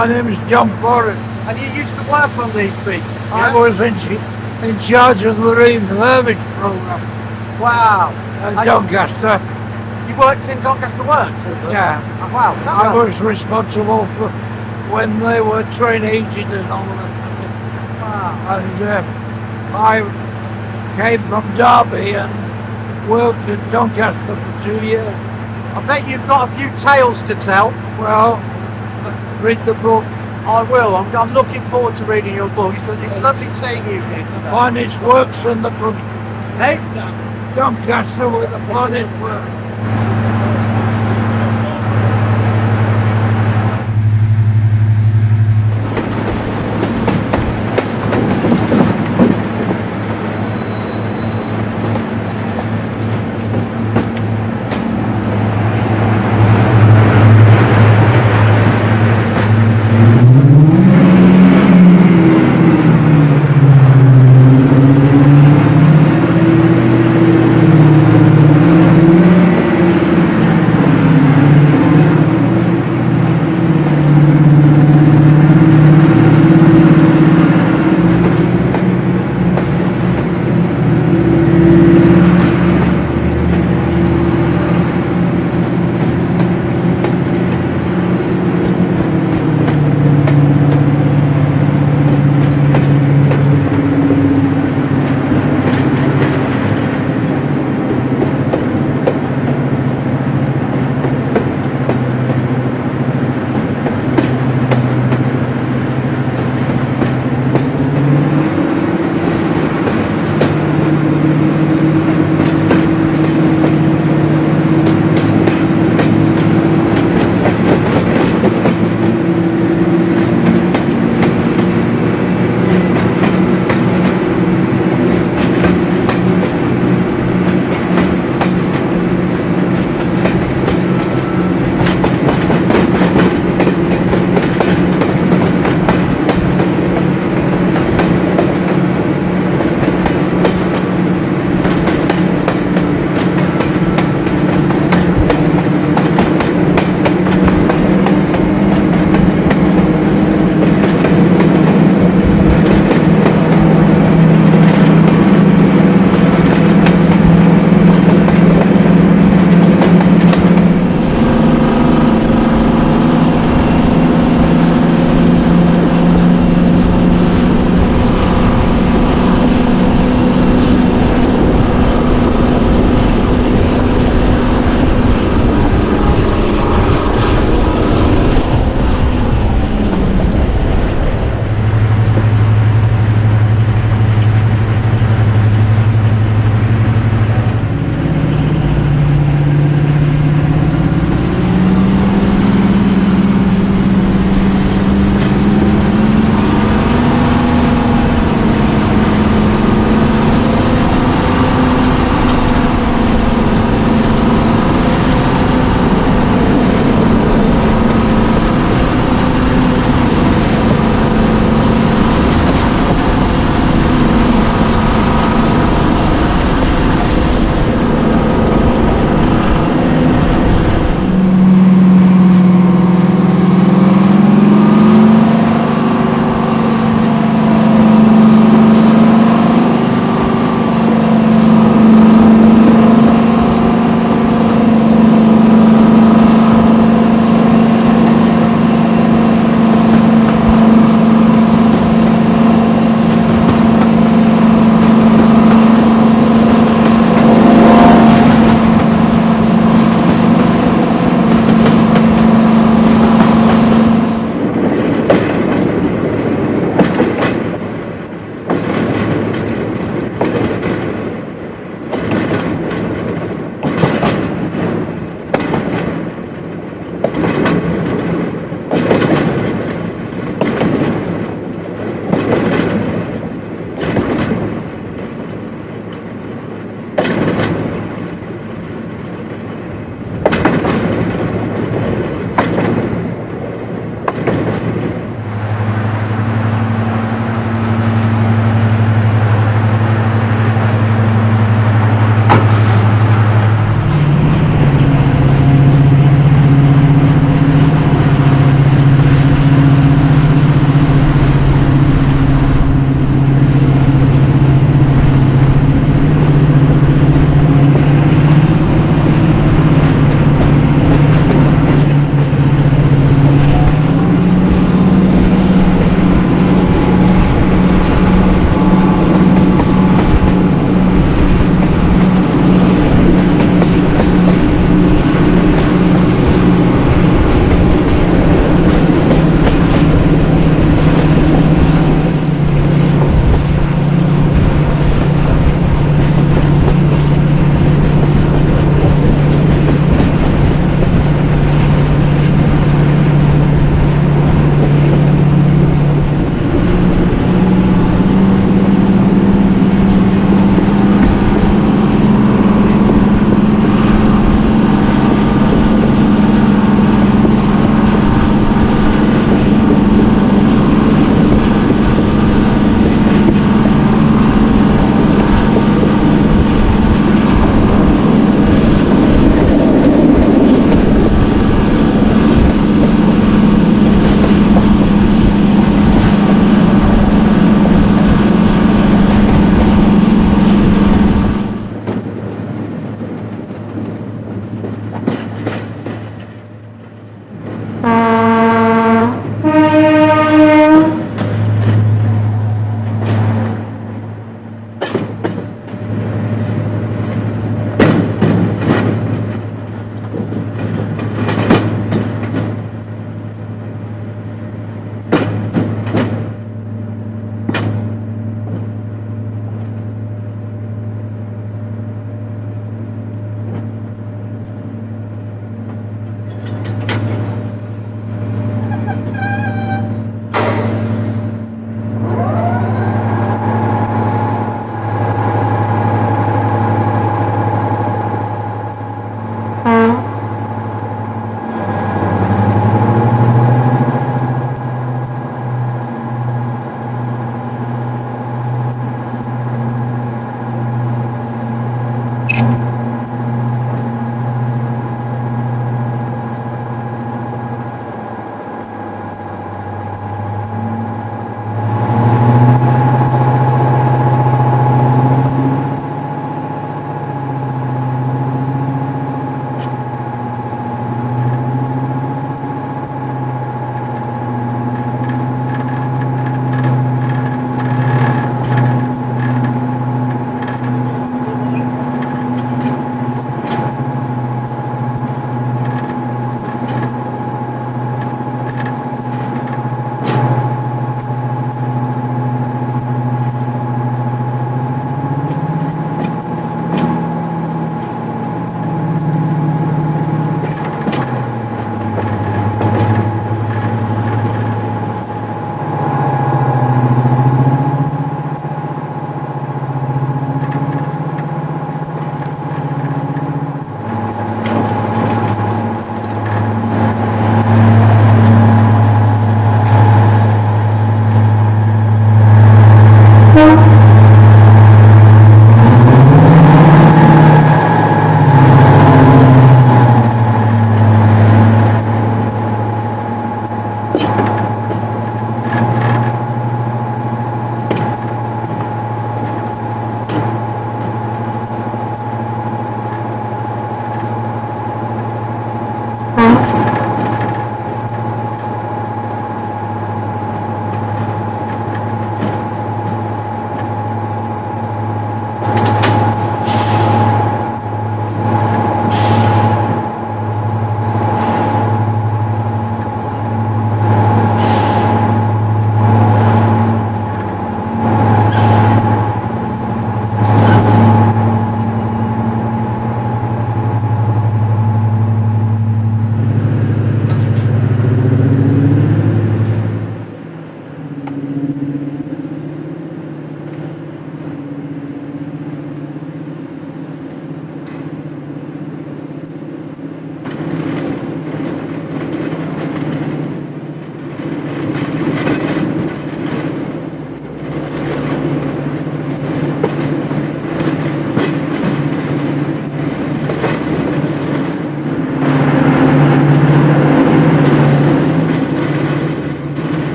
My name is John Forrest. And you used to work on these beasts? I Yeah? was in charge of the refurbished program Wow. at Doncaster. You worked in Doncaster Works? Yeah. Oh, wow. I was responsible for when they were train heated and all that. Wow. And I came from Derby and worked at Doncaster for 2 years. I bet you've got a few tales to tell. Well, read the book. I will. I'm looking forward to reading your book. It's lovely seeing you here today. Finest works in the book. Hey? Doncaster with the finest works.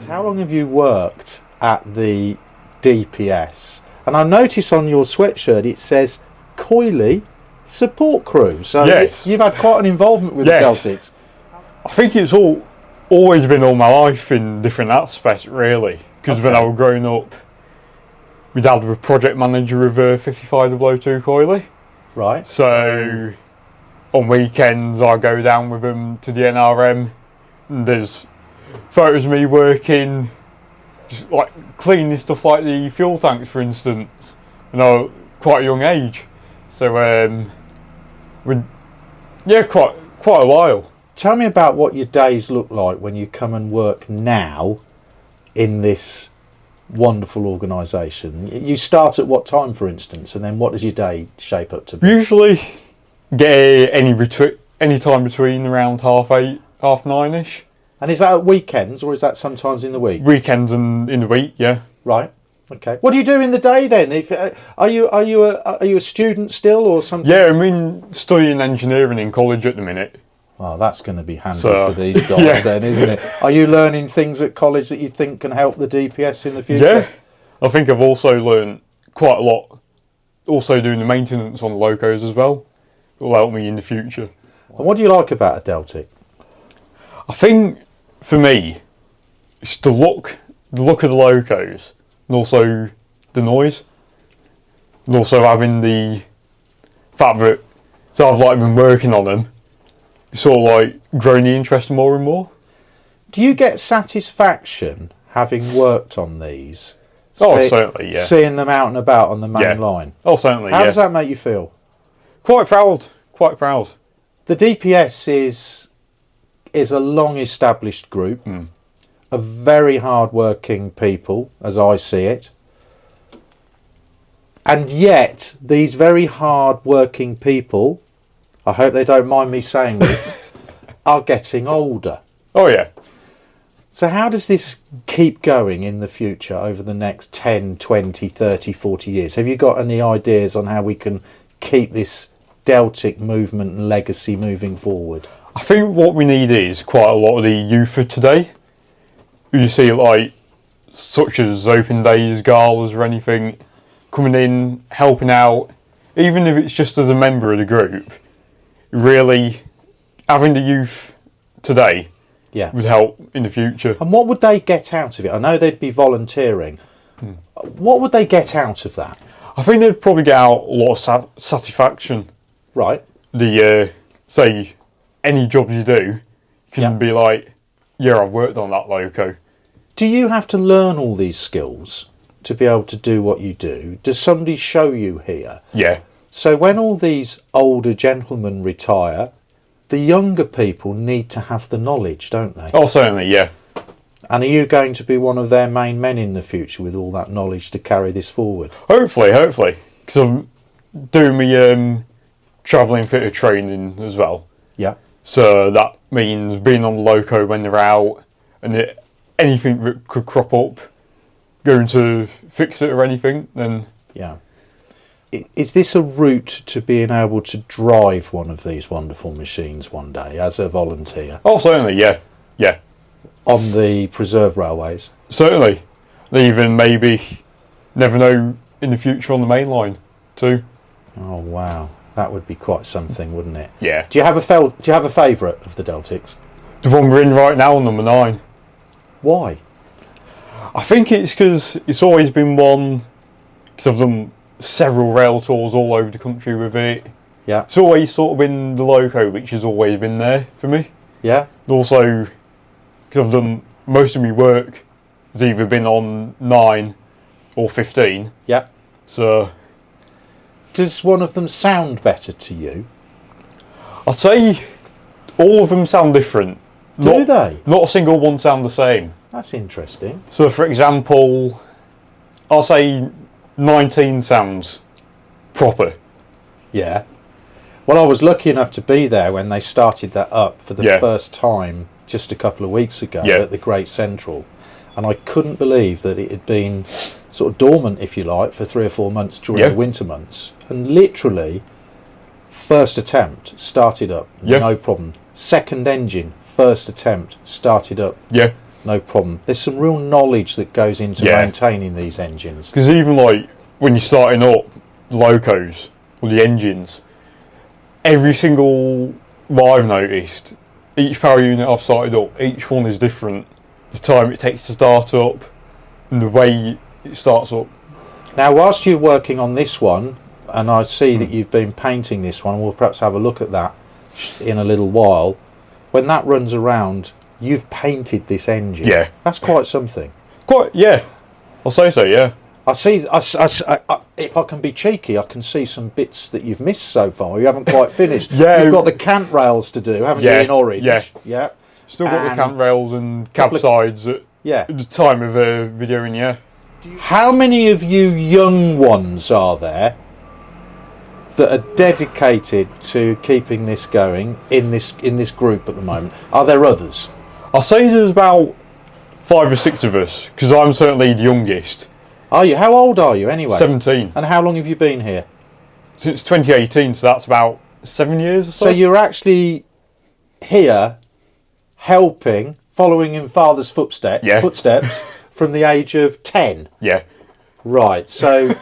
How long have you worked at the DPS? And I notice on your sweatshirt it says Coily Support Crew. So yes. You've had quite an involvement with the Celtics. I think it's always been all my life in different aspects, really. Because when I was growing up, my dad was project manager of 55002 Coily. Right. So on weekends I go down with them to the NRM, and there's photos of me working, just like cleaning stuff like the fuel tanks, for instance, quite a young age. So quite a while. Tell me about what your days look like when you come and work now in this wonderful organisation. You start at what time, for instance, and then what does your day shape up to be? Usually get any time between around 8:30, 9:30ish. And is that at weekends or is that sometimes in the week? Weekends and in the week, yeah. Right. Okay. What do you do in the day then? If are you a student still or something? Yeah, I mean, studying engineering in college at the minute. Well, that's going to be handy So, for these guys yeah. then, isn't it? Are you learning things at college that you think can help the DPS in the future? Yeah, I think I've also learned quite a lot. Also doing the maintenance on the locos as well. It will help me in the future. And what do you like about a Deltic? I think for me, it's the look of the locos, and also the noise, and also having the fact that so I've like been working on them. It's sort of like growing the interest more and more. Do you get satisfaction having worked on these? Oh, certainly, yeah. Seeing them out and about on the main line. Oh, certainly, How yeah. does that make you feel? Quite proud. Quite proud. The DPS is a long-established group of very hard-working people, as I see it. And yet, these very hard-working people, I hope they don't mind me saying this, are getting older. Oh, yeah. So how does this keep going in the future over the next 10, 20, 30, 40 years? Have you got any ideas on how we can keep this Deltic movement and legacy moving forward? I think what we need is quite a lot of the youth of today. You see, like, such as open days, galas or anything, coming in, helping out, even if it's just as a member of the group. Really, having the youth today would help in the future. And what would they get out of it? I know they'd be volunteering. What would they get out of that? I think they'd probably get out a lot of satisfaction. Right. Say, any job you do, you can be like, yeah, I've worked on that loco. Do you have to learn all these skills to be able to do what you do? Does somebody show you here? Yeah. So when all these older gentlemen retire, the younger people need to have the knowledge, don't they? Oh, certainly, yeah. And are you going to be one of their main men in the future with all that knowledge to carry this forward? Hopefully. Because I'm doing my travelling fitter training as well. Yeah. So that means being on the loco when they're out, and anything that could crop up, going to fix it or anything, then... Yeah. Is this a route to being able to drive one of these wonderful machines one day as a volunteer? Oh, certainly, yeah. Yeah. On the preserved railways? Certainly. Even maybe, never know, in the future on the main line too. Oh, wow. That would be quite something, wouldn't it? Yeah. Do you have a favourite of the Deltics? The one we're in right now, number 9. Why? I think it's because it's always been one, because I've done several rail tours all over the country with it. Yeah. It's always sort of been the loco which has always been there for me. Yeah. And also, because I've done most of my work has either been on 9 or 15. Yeah. So... Does one of them sound better to you? I'd say all of them sound different. Do they? Not a single one sound the same. That's interesting. So, for example, I'll say 19 sounds proper. Yeah. Well, I was lucky enough to be there when they started that up for the first time just a couple of weeks ago at the Great Central. And I couldn't believe that it had been sort of dormant, if you like, for 3 or 4 months during the winter months. And literally, first attempt, started up, no problem. Second engine, first attempt, started up, no problem. There's some real knowledge that goes into maintaining these engines. Because even like when you're starting up the locos or the engines, every single one I've noticed, each power unit I've started up, each one is different. The time it takes to start up and the way it starts up. Now, whilst you're working on this one, and I see that you've been painting this one, we'll perhaps have a look at that in a little while. When that runs around, you've painted this engine. Yeah. That's quite something. Quite, yeah. I'll say so, yeah. I see. If I can be cheeky, I can see some bits that you've missed so far. You haven't quite finished. Yeah. You've got the cant rails to do, haven't you? In orange. Yeah. Yeah. Still got the cant rails and cab sides at the time of videoing. Yeah. How many of you young ones are there that are dedicated to keeping this going in this group at the moment? Are there others? I'll say there's about 5 or 6 of us, because I'm certainly the youngest. Are you? How old are you anyway? 17. And how long have you been here? Since 2018, so that's about 7 years or so. So you're actually here helping, following in Father's footsteps from the age of 10? Yeah. Right, so,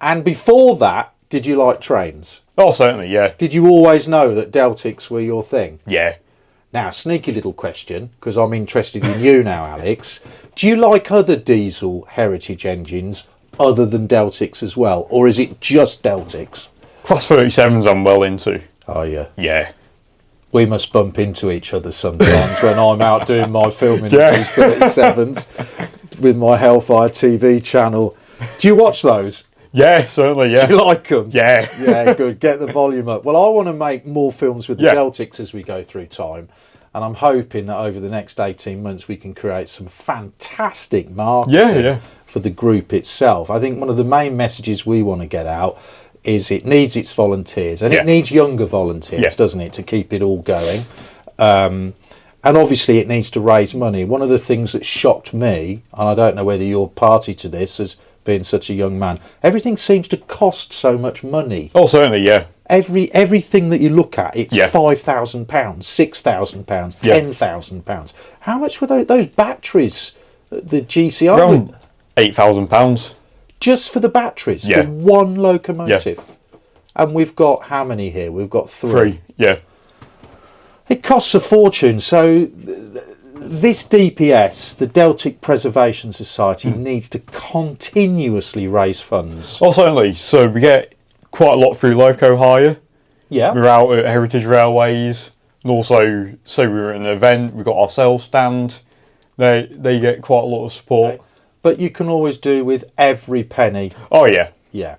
and before that, did you like trains? Oh, certainly, yeah. Did you always know that Deltics were your thing? Yeah. Now, sneaky little question, because I'm interested in you now, Alex. Do you like other diesel heritage engines other than Deltics as well? Or is it just Deltics? Class 37s I'm well into. Oh, yeah. Yeah. We must bump into each other sometimes when I'm out doing my filming of these 37s with my Hellfire TV channel. Do you watch those? Yeah, certainly, yeah. Do you like them? Yeah. Yeah, good. Get the volume up. Well, I want to make more films with the Deltics as we go through time. And I'm hoping that over the next 18 months we can create some fantastic marketing for the group itself. I think one of the main messages we want to get out is it needs its volunteers. And it needs younger volunteers, doesn't it, to keep it all going. And obviously it needs to raise money. One of the things that shocked me, and I don't know whether you're party to this as being such a young man, everything seems to cost so much money. Oh, certainly, yeah. Everything that you look at, it's £5,000, £6,000, £10,000. How much were those batteries? The GCR, around £8,000 just for the batteries for one locomotive. And we've got how many here? We've got 3. Yeah. It costs a fortune. So this DPS, the Deltic Preservation Society, needs to continuously raise funds. Oh, certainly. So we get quite a lot through loco hire. Yeah. We're out at Heritage Railways, and also, so we were at an event, we've got our sales stand. They get quite a lot of support. But you can always do with every penny. Oh, yeah. Yeah.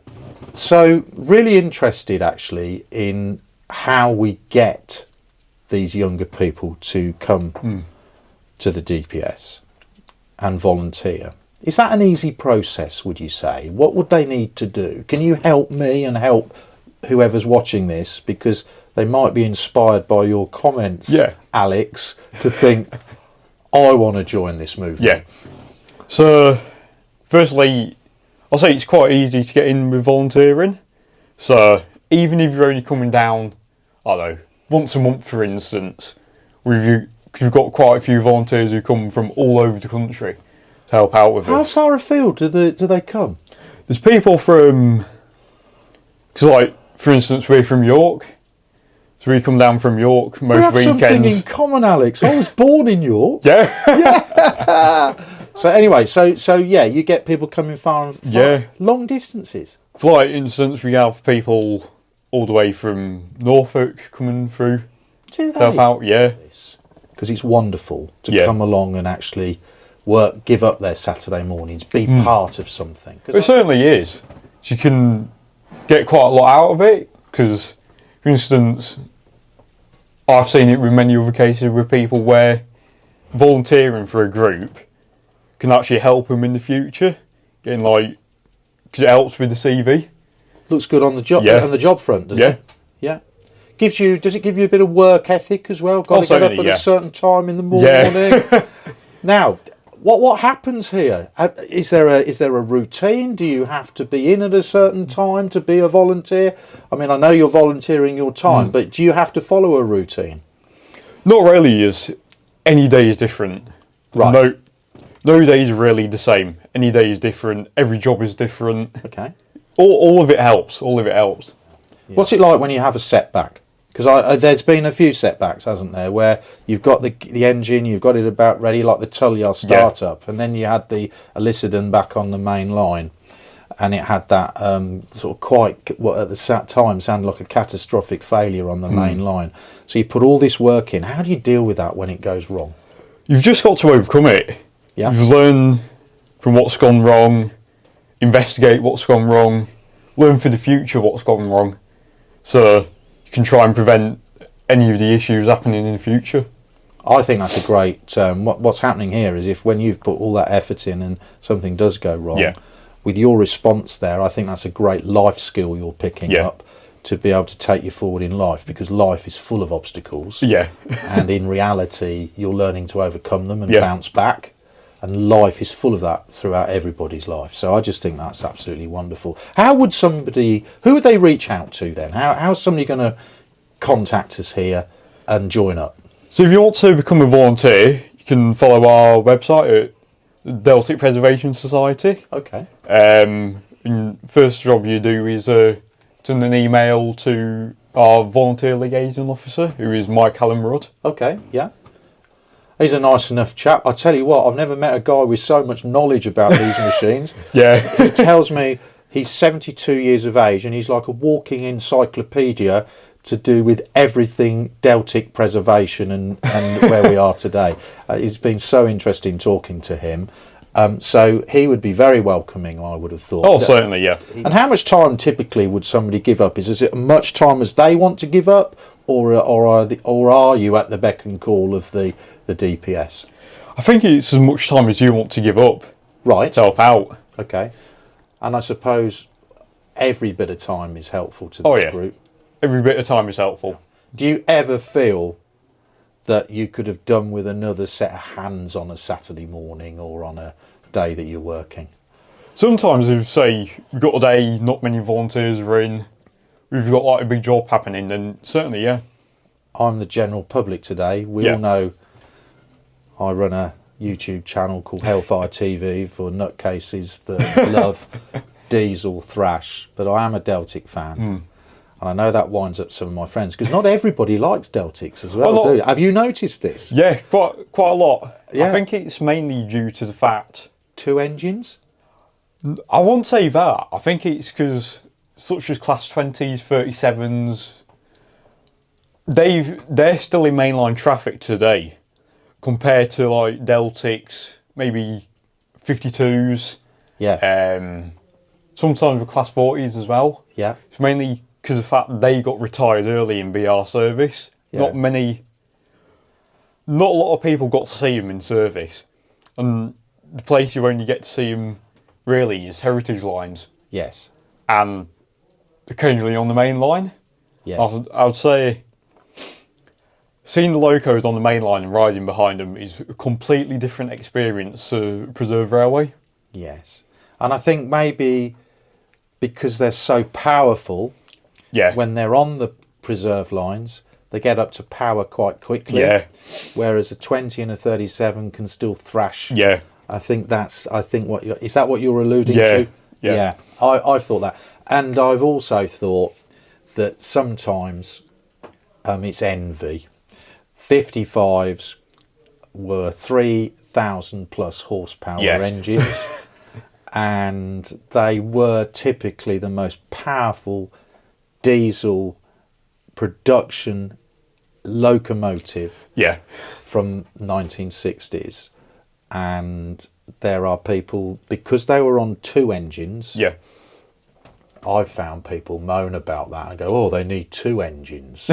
So really interested actually in how we get these younger people to come to the DPS and volunteer. Is that an easy process, would you say? What would they need to do? Can you help me and help whoever's watching this, because they might be inspired by your comments, Alex, to think, I want to join this movement? Yeah. So, firstly, I'll say it's quite easy to get in with volunteering. So, even if you're only coming down, I don't know, once a month, for instance, we've got quite a few volunteers who come from all over the country to help out with How us. far afield do they come? There's people from, because like, for instance, we're from York, so we come down from York most We have weekends. something in common, Alex. I was born in York. Yeah. So anyway, so yeah, you get people coming far and far, long distances. For like instance, we have people all the way from Norfolk coming through Do to help they? out. Yeah. Because it's wonderful to come along and actually work, give up their Saturday mornings, be part of something. It certainly is. You can get quite a lot out of it because, for instance, I've seen it with many other cases with people where volunteering for a group can actually help them in the future, getting like, because it helps with the CV. Looks good on the job on the job front, doesn't it? Yeah. Does it give you a bit of work ethic as well? Got to get up at a certain time in the morning. Now, what happens here? Is there a routine? Do you have to be in at a certain time to be a volunteer? I mean, I know you're volunteering your time, but do you have to follow a routine? Not really. Is any day is different. Right. No day is really the same. Any day is different. Every job is different. Okay. All of it helps. All of it helps. Yeah. What's it like when you have a setback? Because there's been a few setbacks, hasn't there, where you've got the engine, you've got it about ready, like the Tullyar startup, and then you had the Elizabeth back on the main line, and it had that sort of quite, what at the time sounded like a catastrophic failure on the main line. So you put all this work in. How do you deal with that when it goes wrong? You've just got to overcome it. Yeah. You've learned from what's gone wrong, investigate what's gone wrong, learn for the future what's gone wrong, so you can try and prevent any of the issues happening in the future. I think that's a great. What's happening here is if when you've put all that effort in and something does go wrong, with your response there, I think that's a great life skill you're picking up to be able to take you forward in life, because life is full of obstacles. Yeah. And in reality, you're learning to overcome them and bounce back. And life is full of that throughout everybody's life. So I just think that's absolutely wonderful. How would who would they reach out to then? How's somebody going to contact us here and join up? So if you want to become a volunteer, you can follow our website at Deltic Preservation Society. Okay. And first job you do is send an email to our volunteer liaison officer, who is Mike Allen Rudd. Okay, yeah. He's a nice enough chap. I tell you what, I've never met a guy with so much knowledge about these machines. Yeah. He tells me he's 72 years of age and he's like a walking encyclopedia to do with everything Deltic preservation and where we are today. It's been so interesting talking to him. So he would be very welcoming, I would have thought. Oh, certainly, yeah. And how much time typically would somebody give up? Is it much time as they want to give up, or are you at the beck and call of the DPS? I think it's as much time as you want to give up. Right. To help out. Okay. And I suppose every bit of time is helpful to this group. Every bit of time is helpful. Do you ever feel that you could have done with another set of hands on a Saturday morning or on a day that you're working? Sometimes if, say, we've got a day, not many volunteers are in, we've got like a big job happening, then certainly, yeah. I'm the general public today. We all know I run a YouTube channel called HellfireTV for nutcases that love diesel thrash, but I am a Deltic fan. And I know that winds up some of my friends, because not everybody likes Deltics as well, do you? Have you noticed this? Yeah, quite a lot. Yeah. I think it's mainly due to the fact... 2 engines? I won't say that. I think it's because such as Class 20s, 37s, they're still in mainline traffic today, compared to like Deltics, maybe 52s. Yeah. Sometimes with Class 40s as well. Yeah. It's mainly because of the fact they got retired early in BR service. Yeah. Not a lot of people got to see them in service. And the place you only get to see them really is heritage lines. Yes. And occasionally on the main line. Yes. I would say seeing the locos on the main line and riding behind them is a completely different experience to Preserve Railway. Yes. And I think maybe because they're so powerful, when they're on the preserve lines, they get up to power quite quickly. Yeah. Whereas a 20 and a 37 can still thrash. Yeah. Is that what you're alluding to? Yeah. I've thought that. And I've also thought that sometimes it's envy. 55s were 3,000 plus horsepower engines. And they were typically the most powerful diesel production locomotive from 1960s. And there are people, because they were on 2 engines, I've found people moan about that and go, oh, they need 2 engines.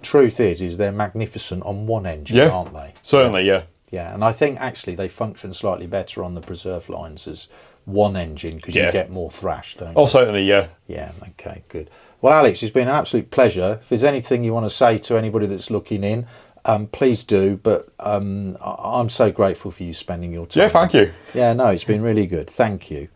Truth is they're magnificent on 1 engine, aren't they? Certainly, yeah. Yeah, and I think actually they function slightly better on the preserve lines as 1 engine, because you get more thrash, don't you? Oh, certainly, yeah. Yeah, okay, good. Well, Alex, it's been an absolute pleasure. If there's anything you want to say to anybody that's looking in, please do. But I'm so grateful for you spending your time. Yeah, thank you. Yeah, no, it's been really good. Thank you.